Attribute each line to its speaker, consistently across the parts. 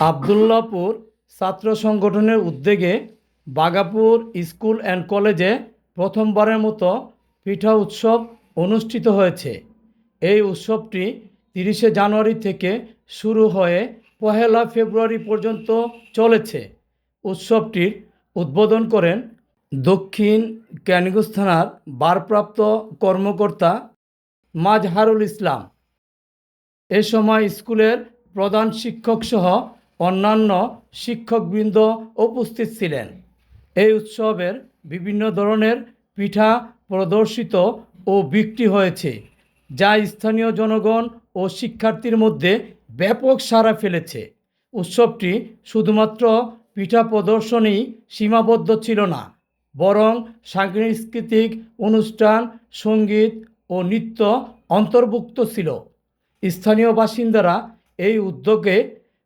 Speaker 1: আবদুল্লাপুর ছাত্র সংগঠনের উদ্যোগে বাগাপুর স্কুল অ্যান্ড কলেজে প্রথমবারের মতো পিঠা উৎসব অনুষ্ঠিত হয়েছে। এই উৎসবটি 30শে জানুয়ারি থেকে শুরু হয়ে 1 ফেব্রুয়ারি পর্যন্ত চলেছে। উৎসবটির উদ্বোধন করেন দক্ষিণ কেরানীগঞ্জ থানার ভারপ্রাপ্ত কর্মকর্তা মাজহারুল ইসলাম। এ সময় স্কুলের প্রধান শিক্ষকসহ অন্যান্য শিক্ষকবৃন্দ উপস্থিত ছিলেন। এই উৎসবের বিভিন্ন ধরনের পিঠা প্রদর্শিত ও বিক্রি হয়েছে, যা স্থানীয় জনগণ ও শিক্ষার্থীর মধ্যে ব্যাপক সাড়া ফেলেছে। উৎসবটি শুধুমাত্র পিঠা প্রদর্শনেই সীমাবদ্ধ ছিল না, বরং সাংস্কৃতিক অনুষ্ঠান, সঙ্গীত ও নৃত্য অন্তর্ভুক্ত ছিল। স্থানীয় বাসিন্দারা এই উদ্যোগে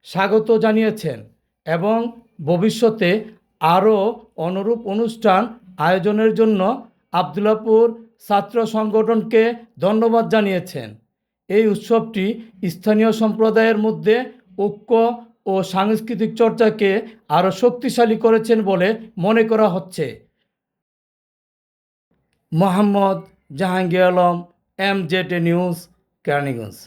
Speaker 1: স্বাগত জানিয়েছেন এবং ভবিষ্যতে আরও অনুরূপ অনুষ্ঠান আয়োজনের জন্য আবদুল্লাপুর ছাত্র সংগঠনকে ধন্যবাদ জানিয়েছেন। এই উৎসবটি স্থানীয় সম্প্রদায়ের মধ্যে ঐক্য ও সাংস্কৃতিক চর্চাকে আরও শক্তিশালী করেছেন বলে মনে করা হচ্ছে। Mohammad Jahangir Alam, MZA news, Keraniganj.